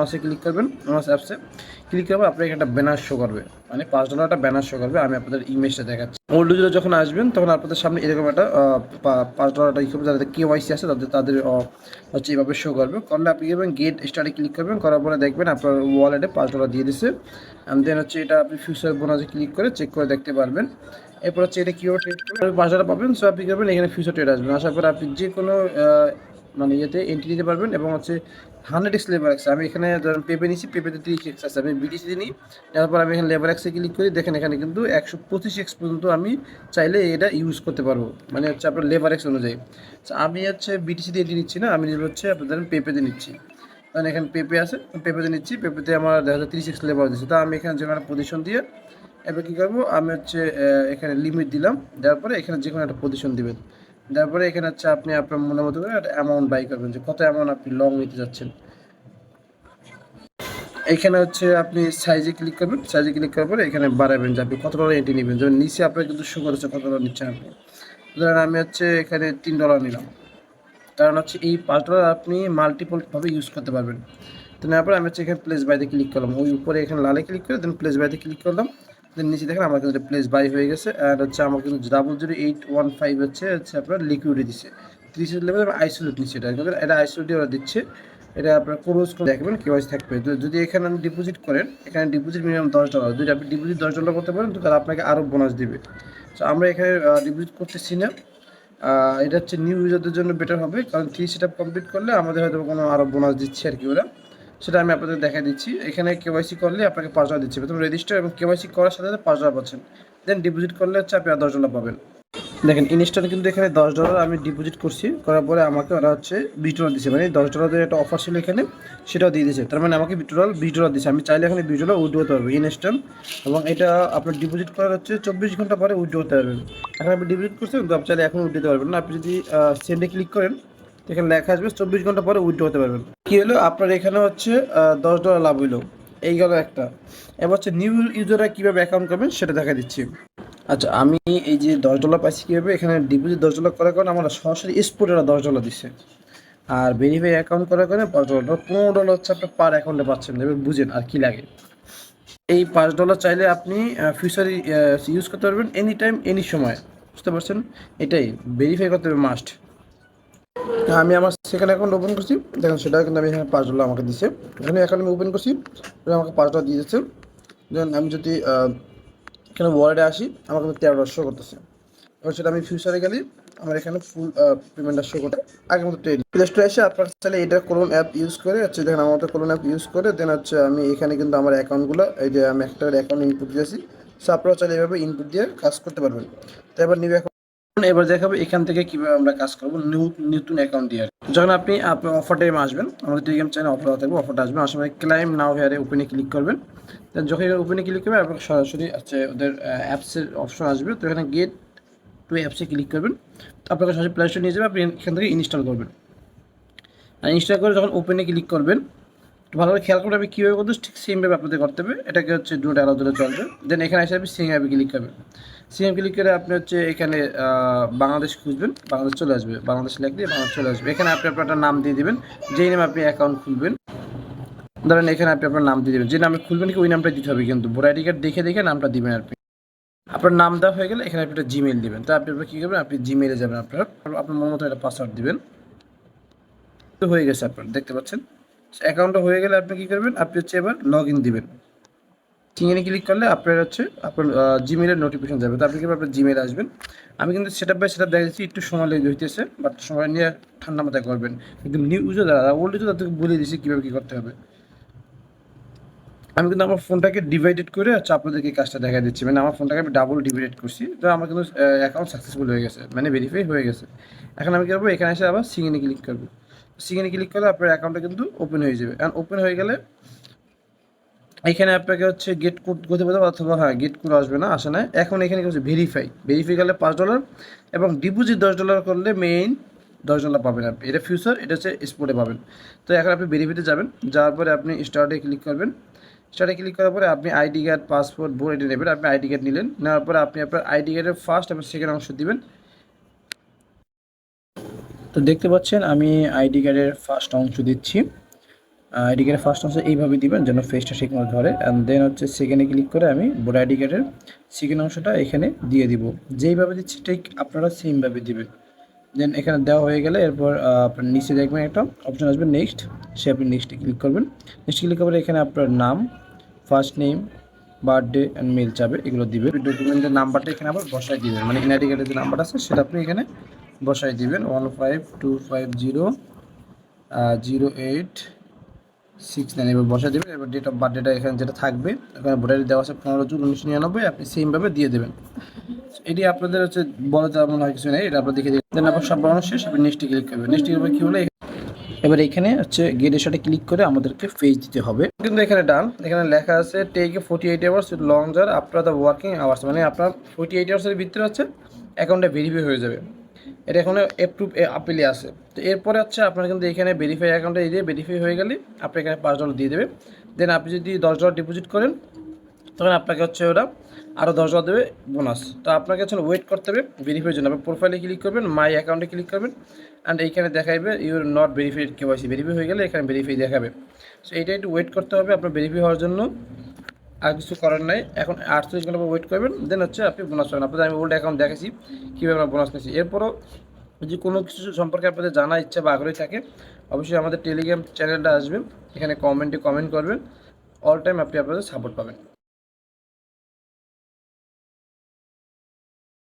মাসে ক্লিক করবেন, মাস অ্যাপসে ক্লিক করবেন, আপনার একটা ব্যানার শো করবে, মানে $5 একটা ব্যানার শো করবে। আমি আপনাদের ইমেজটা দেখাচ্ছি। ওল্ড ইউজার যখন আসবেন তখন আপনাদের সামনে এরকম একটা $5 ই করবে, যাদের কেওয়াইসি আছে তাদের হচ্ছে এইভাবে শো করবে। করলে আপনি গেবেন গেট স্টার্টে ক্লিক করবেন, করার পরে দেখবেন আপনার ওয়ালেটে $5 দিয়ে দিচ্ছে। অ্যান্ড দেন হচ্ছে এটা আপনি ফিউচার বোনাসে ক্লিক করে চেক করে দেখতে পারবেন। এরপর হচ্ছে এটা কীভাবে ট্রেড করবেন, $5 পাবেন। সো আপনি করবেন এখানে ফিউচার ট্রেড আসবেন, আসার পরে আপনি যে কোনো মানে ইয়েতে এন্ট্রি নিতে পারবেন। এবং হচ্ছে 100x লেবার এক্স, আমি এখানে ধরেন পেপে নিচ্ছি, পেপেতে 30x আছে, আমি বিটিসিতে নিই। তারপর আমি এখানে লেবার এক্সে ক্লিক করি, দেখেন এখানে কিন্তু 125x পর্যন্ত আমি চাইলে এটা ইউজ করতে পারবো, মানে হচ্ছে আপনার লেবার এক্স অনুযায়ী। আমি হচ্ছে বিটিসিতে এন্ট্রি নিচ্ছি না, আমি হচ্ছে আপনার ধরেন পেপেতে নিচ্ছি। কারণ এখানে পেপে আছে, পেপেতে নিচ্ছি, পেপেতে আমার 30x লেবার দিচ্ছে। তো আমি এখানে যে কোনো পজিশন দিয়ে এবার কী করবো, আমি হচ্ছে এখানে লিমিট দিলাম, দেওয়ার পরে এখানে যে কোনো একটা পজিশন দিবেন। তারপরে এখানে হচ্ছে আপনি আপনার মনের মতো করে একটা অ্যামাউন্ট বাই করবেন, যে কত অ্যামাউন্ট আপনি লং নিতে যাচ্ছেন। এখানে হচ্ছে আপনি সাইজে ক্লিক করবেন, সাইজে ক্লিক করার পরে এখানে বাড়াবেন যে আপনি কত ডলার এন্ট্রি নেবেন। যেমন নিচে আপনার কিন্তু শো করেছে কত ডলার নিচ্ছেন আপনি। ধরেন আমি হচ্ছে এখানে $3 নিলাম, কারণ হচ্ছে এই $5 আপনি মাল্টিপলভাবে ইউজ করতে পারবেন। তো নেওয়ার পরে আমি হচ্ছে এখানে প্লেস বাইতে ক্লিক করলাম, ওই উপরে এখানে লালে ক্লিক করে দেন প্লেস বাইতে ক্লিক করলাম। দেন নিচে দেখেন আমার কিন্তু প্লেস বাই হয়ে গেছে। অ্যান্ড হচ্ছে আমার কিন্তু 00815 হচ্ছে আপনার লিকুইডি দিচ্ছে 30 লেভেল। আমি আইসোলেট নিচ্ছি, এটা আইসোলেটই ওরা দিচ্ছে। এটা আপনার ক্লোজ করে দেখবেন কেওয়াইসি থাকবে। তো যদি এখানে ডিপোজিট করেন, এখানে ডিপোজিট মিনিমাম $10, যদি আপনি ডিপোজিট $10 করতে পারেন তো তাহলে আপনাকে আরও বোনাস দিবে। তো আমরা এখানে ডিপোজিট করতেছি না। এটা হচ্ছে নিউ ইউজারদের জন্য বেটার হবে, কারণ 3 সেটআপ কমপ্লিট করলে আমাদের হয়তো কোনো আরও বোনাস দিচ্ছে আর কি ওরা, সেটা আমি আপনাদের দেখা দিচ্ছি। এখানে কেওয়াইসি করলে আপনাকে $5 দিচ্ছে, প্রথমে রেজিস্টার এবং কেওয়াইসি করার সাথে সাথে $5 পাচ্ছেন। দেন ডিপোজিট করলে হচ্ছে আপনি আর $10 পাবেন। দেখেন ইনস্ট্যান্ট কিন্তু এখানে $10 আমি ডিপোজিট করছি, করার পরে আমাকে ওরা হচ্ছে $20 দিচ্ছে, মানে $10 একটা অফার ছিল এখানে, সেটাও দিয়ে দিয়েছে। তার মানে আমাকে টোটাল $20 দিচ্ছে। আমি চাইলে এখানে $20 উইথড্র করতে পারবো ইনস্ট্যান্ট। এবং এটা আপনার ডিপোজিট করার হচ্ছে 24 ঘন্টা পরে উইথড্র করতে পারবেন। এখন আপনি ডিপোজিট করছেন কিন্তু আপনি চাইলে এখন উইথড্র দিতে পারবেন না। আপনি যদি সেন্ডে ক্লিক করেন, এখানে লেখা আসবে 24 ঘন্টা পরে উইথড্র হতে পারবেন। কী হলো, আপনার এখানে হচ্ছে $10 লাভ হইলো, এই গেল একটা। এবার হচ্ছে নিউ ইউজাররা কীভাবে অ্যাকাউন্ট করবেন সেটা দেখা দিচ্ছি। আচ্ছা, আমি এই যে $10 পাইছি কীভাবে, এখানে ডিপোজিট $10 করার কারণে আমরা সরাসরি স্পটেরা $10 দিচ্ছে। আর ভেরিফাই অ্যাকাউন্ট করার কারণে $5, $15 হচ্ছে আপনার পার অ্যাকাউন্টে পাচ্ছেন। এবার বুঝেন আর কি লাগে। এই $5 চাইলে আপনি ফিউচারে ইউজ করতে পারবেন এনি টাইম এনি সময়, বুঝতে পারছেন? এটাই ভেরিফাই করতে হবে মাস্ট। আমি আমার সেকেন্ড অ্যাকাউন্ট ওপেন করছি, দেখেন সেটা কিন্তু আমি এখানে $5 আমাকে দিচ্ছে। এখানে অ্যাকাউন্ট আমি ওপেন করছি, আমাকে $5 দিয়ে দিচ্ছে। দেন আমি যদি এখানে ওয়ালেটে আসি, আমার কিন্তু $13 শো করতেছে। এবার সেটা আমি ফিউচারে গেলে আমার এখানে ফুল পেমেন্টটা শো করতে আগের মতো ট্রেড। প্লে স্টোরে এসে আপনার চাইলে এটা কোলন অ্যাপ ইউজ করে হচ্ছে, দেখেন আমার মতো কোলন অ্যাপ ইউজ করে দেন হচ্ছে আমি এখানে কিন্তু আমার অ্যাকাউন্টগুলো, এই যে আমি একটা অ্যাকাউন্ট ইনপুট দিয়েছি, সো আপনারা চাইলে এভাবে ইনপুট দিয়ে কাজ করতে পারবেন। তো এবার নিউ অ্যাকাউন্ট, এবার দেখাবো এখান থেকে কীভাবে আমরা কাজ করবো নতুন অ্যাকাউন্ট দিয়ে। যখন আপনি আপনার অফার টাইমে আসবেন, আমাদের টেলিগ্রাম চ্যানেলে অফার থাকবে, অফারটা আসবে আসার সময় ক্লাইম নাও হেয়ারে ওপেনে ক্লিক করবেন। দেন যখন ওপেনে ক্লিক করবেন আপনার সরাসরি হচ্ছে ওদের অ্যাপসের অপশন আসবে। তো এখানে গেট টু অ্যাপসে ক্লিক করবেন, তো আপনাকে সরাসরি প্লে স্টোরে নিয়ে যাবে, আপনি এখান থেকে ইনস্টল করবেন। আর ইনস্টল করে যখন ওপেনে ক্লিক করবেন, ভালো করে খেয়াল করে আমি কীভাবে করতে, ঠিক সেমভাবে আপনাদের করতে হবে। এটাকে হচ্ছে দুটো আলাদা ধরে চলবে। দেন এখানে এসে আপনি সেম অ্যাপে ক্লিক করবেন। সেম ক্লিক করে আপনি হচ্ছে এখানে বাংলাদেশ খুঁজবেন, বাংলাদেশ চলে আসবে, বাংলাদেশ লেখ দিয়ে বাংলাদেশ চলে আসবে। এখানে আপনি আপনার একটা নাম দিয়ে দেবেন, যেই নামে আপনি অ্যাকাউন্ট খুলবেন। ধরেন এখানে আপনি আপনার নাম দিয়ে দেবেন, যে নামে খুলবেন কি ওই নামটা দিতে হবে, কিন্তু ভোটার আইডি কার্ড দেখে দেখে নামটা দিবেন আপনি। আপনার নাম দেওয়া হয়ে গেলে এখানে আপনি একটা জিমেইল দিবেন। তো আপনি কী করবেন, আপনি জিমেইলে যাবেন, আপনার মন মতো একটা পাসওয়ার্ড দিবেন। তো হয়ে গেছে, আপনার দেখতে পাচ্ছেন অ্যাকাউন্টটা হয়ে গেলে আপনি কী করবেন, আপনি হচ্ছে এবার লগ ইন দিবেন। চিংড়ি ক্লিক করলে আপনার হচ্ছে আপনার জিমেইলের নোটিফিকেশন যাবে। তো আপনি কীভাবে আপনার জিমেইল আসবেন। আমি কিন্তু সেটআপ বাই সেটআপ দেখাচ্ছি, একটু সময় লেগে হইতেছে, বাট সময় নিয়ে ঠান্ডা মাথায় করবেন। কিন্তু নিউ ইউজার যারা ওল্ড ইউজার তাদেরকে বলে দিচ্ছি কীভাবে কী করতে হবে। আমি কিন্তু আমার ফোনটাকে ডিভাইডেড করে হচ্ছে আপনাদেরকে কাজটা দেখা দিচ্ছি, মানে আমার ফোনটাকে আমি ডাবল ডিভাইডেড করছি। তো আমার কিন্তু অ্যাকাউন্ট সাকসেসফুল হয়ে গেছে, মানে ভেরিফাই হয়ে গেছে। এখন আমি কী করবো, এখানে এসে আবার সিগনে ক্লিক করবো। সিগনে ক্লিক করলে আপনার অ্যাকাউন্টটা কিন্তু ওপেন হয়ে যাবে। অ্যান্ড ওপেন হয়ে গেলে এখানে আপনাকে হচ্ছে গেট কোড করতে পারবে, অথবা হ্যাঁ গেট কোড আসবে না, আসে না। এখন এখানে হচ্ছে ভেরিফাই করলে $5 এবং ডিপোজিট $10 করলে মেইন $10 পাবেন আপনি। এটা ফিউচার, এটা হচ্ছে স্পটে পাবেন। তো এখন আপনি ভেরিফাইতে যাবেন, যাওয়ার পরে আপনি স্টার্টে ক্লিক করবেন। স্টার্টে ক্লিক করার পরে আপনি আইডি কার্ড, পাসপোর্ট, ভোট এটা নেবেন। আপনি আইডি কার্ড নিলেন, নেওয়ার পরে আপনি আপনার আইডি কার্ডের ফার্স্ট এবং সেকেন্ড অংশ দিবেন। তো দেখতে পাচ্ছেন আমি আইডি কার্ডের ফার্স্ট অংশ দিচ্ছি। আইডি কার্ডের ফার্স্ট হচ্ছে এইভাবে দিবেন যেন ফেসটা ঠিক মতো ধরে, অ্যান্ড দেন হচ্ছে সেকেন্ডে ক্লিক করে আমি ভোটার আইডি কার্ডের সেকেন্ড অংশটা এখানে দিয়ে দিব। যেইভাবে দিচ্ছি ঠিক আপনারা সেমভাবে দিবেন। দেন এখানে দেওয়া হয়ে গেলে এরপর আপনার নিচে দেখবেন একটা অপশন আসবে নেক্সট, সে আপনি নেক্সটে ক্লিক করবেন। নেক্সট ক্লিক করে এখানে আপনার নাম, first name, birthday and mail যাবে, এগুলো দিবেন। ডকুমেন্টের নাম্বারটা এখানে আবার বসাই দিবেন, মানে এনআইডি কার্ডের যে নাম্বার আছে সেটা আপনি এখানে বসাই দিবেন 15250 0869 এবার বসাই দেবেন। এবার ডেট অফ বার্থডেটা এখানে যেটা থাকবে, এখানে ভোটার দেওয়া আছে 15 জুন 1999, আপনি সেমভাবে দিয়ে দেবেন। এটি আপনাদের হচ্ছে বলা যাওয়া মনে হয় কিছু নেই, এটা আপনার দেখে দিন। দেন আপনার সব বানানো শেষ, আপনি নেক্সটে ক্লিক করবেন। নেক্সট ক্লিক কি হলো, এবার এখানে হচ্ছে গেটের সাথে ক্লিক করে আমাদেরকে ফেজ দিতে হবে। কিন্তু এখানে ডান, এখানে লেখা আছে take 48 hours with longer after the working hours, মানে আপনার 48 আওয়ার্সের ভিতরে হচ্ছে অ্যাকাউন্টটা ভেরিফাই হয়ে যাবে। এটা এখানে অ্যাপ্রুভ আপিলে আছে। তো এরপরে হচ্ছে আপনার কিন্তু এখানে ভেরিফাই অ্যাকাউন্টে দিয়ে ভেরিফাই হয়ে গেলে আপনি এখানে $5 দিয়ে দেবে। দেন আপনি যদি $10 ডিপোজিট করেন তখন আপনাকে হচ্ছে ওরা আরও $10 দেবে বোনাস। তো আপনাকে হচ্ছে ওয়েট করতে হবে ভেরিফাইয়ের জন্য। আপনি প্রোফাইলে ক্লিক করবেন, মাই অ্যাকাউন্টে ক্লিক করবেন, অ্যান্ড এইখানে দেখাবে your not verified KYC, verify হয়ে গেলে এখানে ভেরিফাই দেখাবে। সো এইটা একটু ওয়েট করতে হবে আপনার ভেরিফাই হওয়ার জন্য, আর কিছু করার নাই। এখন 48 ঘন্টা ওয়েট করবেন, দেন হচ্ছে আপনি বোনাস পাবেন। আপনাদের আমি ওল্ড অ্যাকাউন্ট দেখাচ্ছি কীভাবে আমরা বোনাস নিচ্ছি। এরপরও যদি কোনো কিছু সম্পর্কে আপনাদের জানার ইচ্ছা বা আগ্রহী থাকে অবশ্যই আমাদের টেলিগ্রাম চ্যানেলটা আসবেন, এখানে কমেন্টে কমেন্ট করবেন, অল টাইম আপনি আপনাদের সাপোর্ট পাবেন।